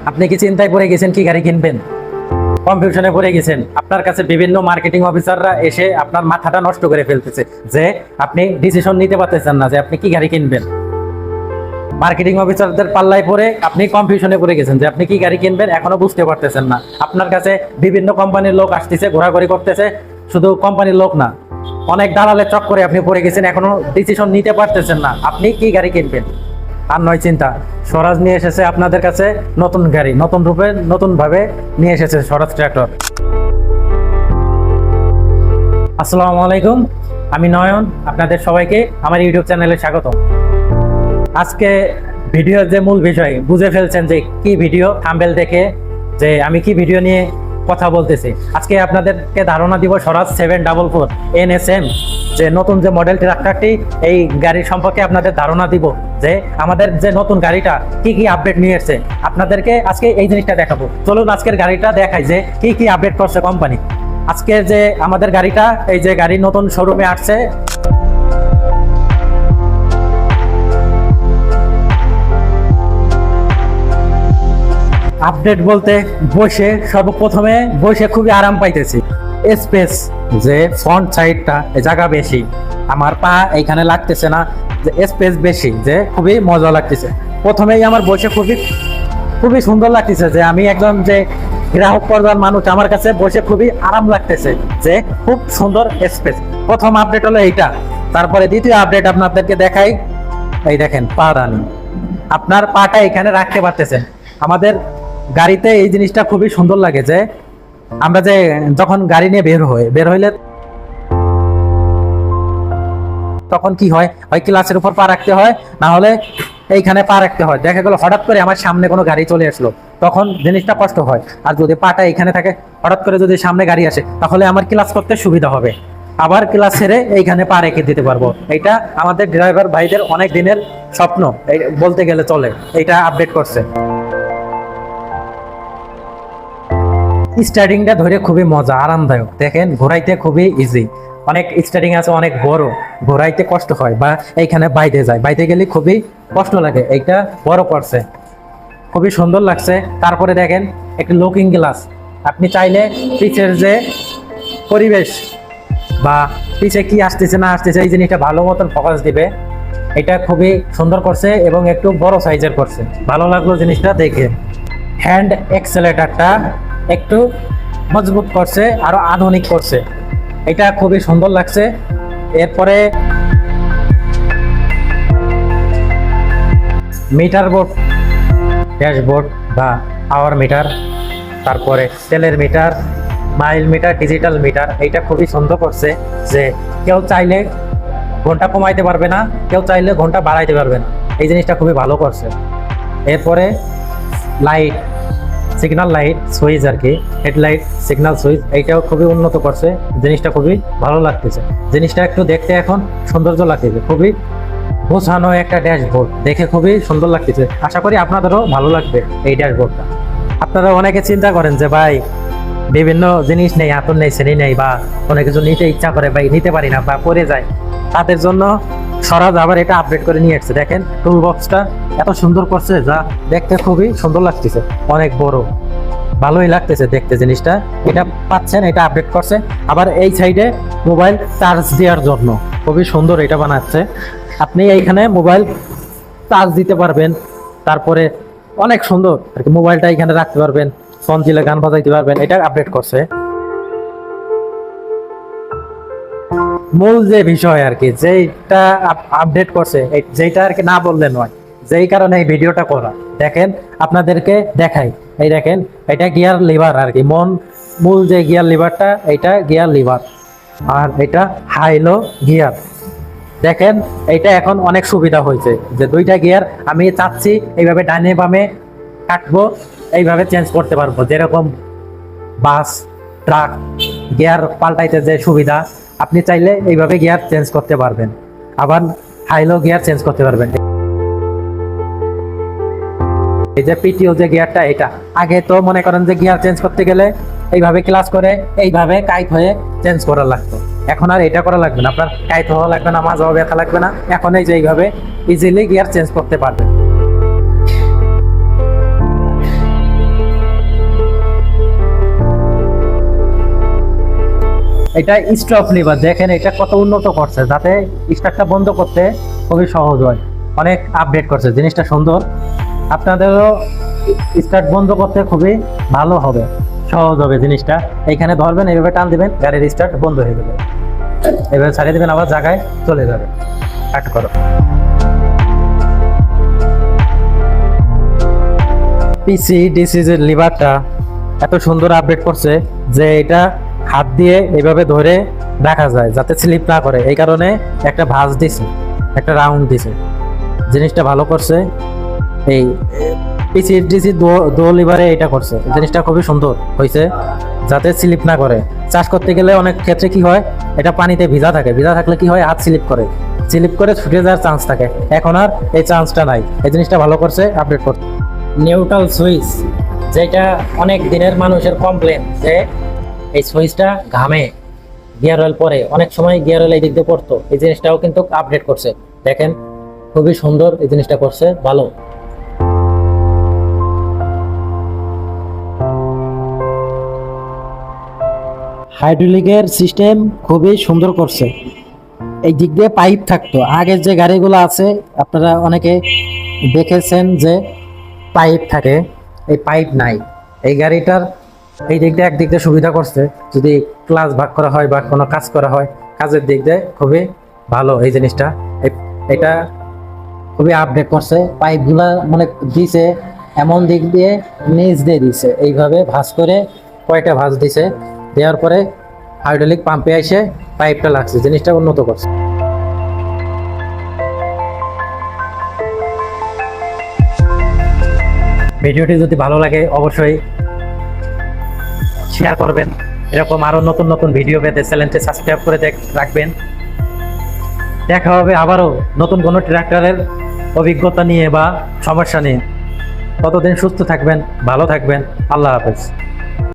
আপনি কি চিন্তায় পড়ে গেছেন কি গাড়ি কিনবেন? কনফিউশনে পড়ে গেছেন? আপনার কাছে বিভিন্ন মার্কেটিং অফিসাররা এসে আপনার মাথাটা নষ্ট করে ফেলতেছে যে আপনি ডিসিশন নিতে পারতেছেন না যে আপনি কি গাড়ি কিনবেন। মার্কেটিং অফিসারদের পাল্লায় পড়ে আপনি কনফিউশনে পড়ে গেছেন যে আপনি কি গাড়ি কিনবেন, এখনো বুঝতে পারতেছেন না। আপনার কাছে বিভিন্ন কোম্পানির লোক আসতেছে, ঘোরাঘুরি করতেছে। শুধু কোম্পানির লোক না, অনেক দালালের চক্করে আপনি পড়ে গেছেন, এখনো ডিসিশন নিতে পারতেছেন না আপনি কি গাড়ি কিনবেন। আর নয় চিন্তা, স্বরাজ নিয়ে এসেছে আপনাদের কাছে নতুন গাড়ি, নতুন রূপে নতুন ভাবে নিয়ে এসেছে স্বরাজ ট্রাক্টর। আসসালামু আলাইকুম, আমি নয়ন, আপনাদের সবাইকে আমার ইউটিউব চ্যানেলে স্বাগত। আজকে ভিডিওর যে মূল বিষয় বুঝে ফেলছেন যে কি ভিডিও, থাম্বনেল দেখে যে আমি কি ভিডিও নিয়ে কথা বলতেছি। আজকে আপনাদেরকে ধারণা দিব স্বরাজ 744 NSM যে নতুন যে মডেল ট্রাক্টরটি, এই গাড়ির সম্পর্কে আপনাদের ধারণা দিব যে আমাদের যে নতুন গাড়িটা কি কি আপডেট নিয়ে এসেছে। আপনাদেরকে আজকে এই জিনিসটা দেখাবো। চলুন আজকের গাড়িটা দেখাই যে কি কি আপডেট করছে কোম্পানি। আজকের যে আমাদের গাড়িটা, এই যে গাড়ি নতুন শোরুমে আসছে। আপডেট বলতে বসে সর্বপ্রথমে বসে খুবই আরাম পাইতেছি। স্পেস যে ফ্রন্ট সাইডটা জায়গা বেশি, আমার পা এইখানে লাগতেছে না, যে স্পেস বেশি, যে খুবই মজা লাগতেছে। প্রথমেই আমার বসে খুবই সুন্দর লাগতেছে, যে আমি একদম যে গ্রাহক পর্যায়ের মানুষ, আমার কাছে বসে খুবই আরাম লাগতেছে, যে খুব সুন্দর স্পেস। প্রথম আপডেট হলো এইটা। তারপরে দ্বিতীয় আপডেট আপনাদেরকে দেখাই। এই দেখেন পা রানি, আপনার পাটা এখানে রাখতে পারতেছেন। আমাদের গাড়িতে এই জিনিসটা খুবই সুন্দর লাগে যে আমরা যে যখন গাড়ি নিয়ে বের হইলে তখন কি হয়, হয় ক্লাসের উপর পা রাখতে হয়, না হলে এইখানে পা রাখতে হয়। দেখা গেল হঠাৎ করে আমার সামনে কোনো গাড়ি চলে আসলো, তখন জিনিসটা কষ্ট হয়। আর যদি পাটা এখানে থাকে, হঠাৎ করে যদি সামনে গাড়ি আসে, তাহলে আমার ক্লাস করতে সুবিধা হবে, আবার ক্লাস ছেড়ে এইখানে পা রেখে দিতে পারবো। এইটা আমাদের ড্রাইভার ভাইদের অনেক দিনের স্বপ্ন বলতে গেলে চলে। এইটা আপডেট করছে। স্টার্টিংটা ধরে খুবই মজা, আরামদায়ক। দেখেন ঘোরাইতে খুবই ইজি। অনেক স্টার্টিং আছে অনেক বড়, ঘোরাইতে কষ্ট হয়, বা এইখানে বাইতে গেলে খুবই কষ্ট লাগে। এইটা বড় করছে, খুবই সুন্দর লাগছে। তারপরে দেখেন একটা লুকিং গ্লাস, আপনি চাইলে পিছের যে পরিবেশ বা পিছে কি আসতেছে না আসতেছে এই জিনিসটা ভালো মতন ফোকাস দিবে। এটা খুবই সুন্দর করছে এবং একটু বড় সাইজের করছে, ভালো লাগলো জিনিসটা দেখে। হ্যান্ড এক্সেলেটারটা একটু মজবুত করছে, আরো আধুনিক করছে, এটা খুবই সুন্দর লাগছে। এরপরে মিটার বোর্ড, ড্যাশবোর্ড বা আওয়ার মিটার, তারপরে তেলের meter, mile meter, digital meter, এইটা খুবই সুন্দর করছে। যে কেউ চাইলে ঘন্টা কমাইতে পারবে না, কেউ চাইলে ঘন্টা বাড়াইতে পারবে না, এই জিনিসটা খুবই ভালো করছে। এরপরে লাইট, সিগন্যাল লাইট সুইচ আর কি, হেডলাইট সিগন্যাল সুইচ, এইটাও খুবই উন্নত করছে। জিনিসটা খুবই ভালো লাগতেছে, জিনিসটা একটু দেখতে এখন সৌন্দর্য লাগতেছে। খুবই গোছানো একটা ড্যাশবোর্ড, দেখে খুবই সুন্দর লাগতেছে। আশা করি আপনাদেরও ভালো লাগবে এই ড্যাশবোর্ডটা। আপনারা অনেকে চিন্তা করেন যে ভাই বিভিন্ন জিনিস নেই, আতর নেই, শ্রেণী নেই, বা কোনো কিছু নিতে ইচ্ছা করে ভাই নিতে পারি না বা পড়ে যায়, তাদের জন্য স্বরাজ আবার এটা আপডেট করে নিয়ে এসেছে। দেখেন টুল বক্সটা এত সুন্দর করছে, যা দেখতে খুবই সুন্দর লাগতেছে, অনেক বড়, ভালোই লাগতেছে দেখতে জিনিসটা। এটা পাচ্ছেন, এটা আপডেট করছে। আবার এই সাইডে মোবাইল চার্জ দেওয়ার জন্য খুবই সুন্দর এটা বানাচ্ছে। আপনি এইখানে মোবাইল চার্জ দিতে পারবেন, তারপরে অনেক সুন্দর আর কি, মোবাইলটা এখানে রাখতে পারবেন, ফোন দিলে গান বাজাইতে পারবেন, এটা আপডেট করছে। মূল যে বিষয় আর কি, যেটা আপডেট করছে, যেটা আর কি না বললে নয়, যেই কারণে এই ভিডিওটা করা। দেখেন আপনাদেরকে দেখাই, এই দেখেন এটা গিয়ার লিভার আর কি, মূল যে গিয়ার লিভারটা, এটা গিয়ার লিভার, আর এটা হাইলো গিয়ার। দেখেন এইটা এখন অনেক সুবিধা হয়েছে, যে দুইটা গিয়ার আমি চাচ্ছি এইভাবে ডানে বামে কাটবো, এইভাবে চেঞ্জ করতে পারবো। যেরকম বাস, ট্রাক গিয়ার পাল্টাইতে যে সুবিধা, আপনি চাইলে এইভাবে গিয়ার চেঞ্জ করতে পারবেন, আবার হাইলো গিয়ার চেঞ্জ করতে পারবেন। এই যে পিটিও যে গিয়ারটা, এটা আগে তো মনে করেন যে গিয়ার চেঞ্জ করতে গেলে এইভাবে ক্লাস করে এইভাবে কাইট হয়ে চেঞ্জ করা লাগতো, এখন আর এটা করা লাগবে না, আপনার কাইট হওয়া লাগবে না, মাঝাও ব্যথা লাগবে না, এখন এই যে এইভাবে ইজিলি গিয়ার চেঞ্জ করতে পারবেন। এটা স্টপ লিভার, দেখেন এটা কত উন্নত করছে, যাতে স্টার্টটা বন্ধ করতে খুবই সহজ হয়, অনেক আপডেট করছে, জিনিসটা সুন্দর। আপনাদেরও স্টার্ট বন্ধ করতে খুবই ভালো হবে, সহজ হবে জিনিসটা। এইখানে ধরবেন, এইভাবে টান দিবেন, গাড়ির স্টার্ট বন্ধ হয়ে যাবে। এভাবে ছাড়িয়ে দিবেন, আবার জায়গায় চলে যাবে। কাট করো। পিসি ডিসি যে লিভারটা এত সুন্দর আপডেট করছে যে এটা হাত দিয়ে এইভাবে ধরে রাখা যায় যাতে স্লিপ না করে, এই কারণে একটা ভাঁজ দিছে, একটা রাউন্ড দিছে, জিনিসটা ভালো করছে। এই পিসি ডিসি দো লিভারে এটা করছে, জিনিসটা খুবই সুন্দর হয়েছে যাতে স্লিপ না করে। চাষ করতে গেলে অনেক ক্ষেত্রে কি হয়, এটা পানিতে ভিজা থাকে, ভিজা থাকলে কি হয়, হাত স্লিপ করে ছুটে যাওয়ার চান্স থাকে, এখন আর এই চান্সটা নাই। এই জিনিসটা ভালো করছে, আপডেট করছে। নিউট্রাল সুইচ, যেটা অনেক দিনের মানুষের কমপ্লেন যে এই সুইচটা ঘামে, গিয়ার অয়েল পরে, অনেক সময় গিয়ার অয়েল এই দিক দিয়ে পড়তো, এই জিনিসটাও কিন্তু আপডেট করছে। দেখেন খুবই সুন্দর এই জিনিসটা করছে, ভালো। হাইড্রোলিকের সিস্টেম খুবই সুন্দর করছে। এই দিক দিয়ে পাইপ থাকতো, আগের যে গাড়িগুলো আছে আপনারা অনেকে দেখেছেন যে পাইপ থাকে, এই পাইপ নাই। এই গাড়িটার এই দিক দিয়ে একদিক দিয়ে সুবিধা করছে, যদি ক্লাস ভাগ করা হয় বা কোনো কাজ করা হয়, কাজের দিক দিয়ে খুবই ভালো এই জিনিসটা। এটা খুবই আপডেট করছে। পাইপগুলা মানে দিছে এমন দিক দিয়ে নিচ দিয়ে দিছে, এইভাবে ভাঁজ করে কয়টা ভাঁজ দিছে, দেওয়ার পরে হাইড্রোলিক পাম্পে এসে পাইপটা লাগছে, জিনিসটা উন্নত করছে। ভিডিওটি যদি ভালো লাগে অবশ্যই শেয়ার করবেন। এরকম আরো নতুন নতুন ভিডিও পেতে চ্যানেলটি সাবস্ক্রাইব করে রাখবেন। দেখা হবে আবারও নতুন কোনো ট্রাক্টরের অভিজ্ঞতা নিয়ে বা সমস্যা নিয়ে। ততদিন সুস্থ থাকবেন, ভালো থাকবেন। আল্লাহ হাফেজ।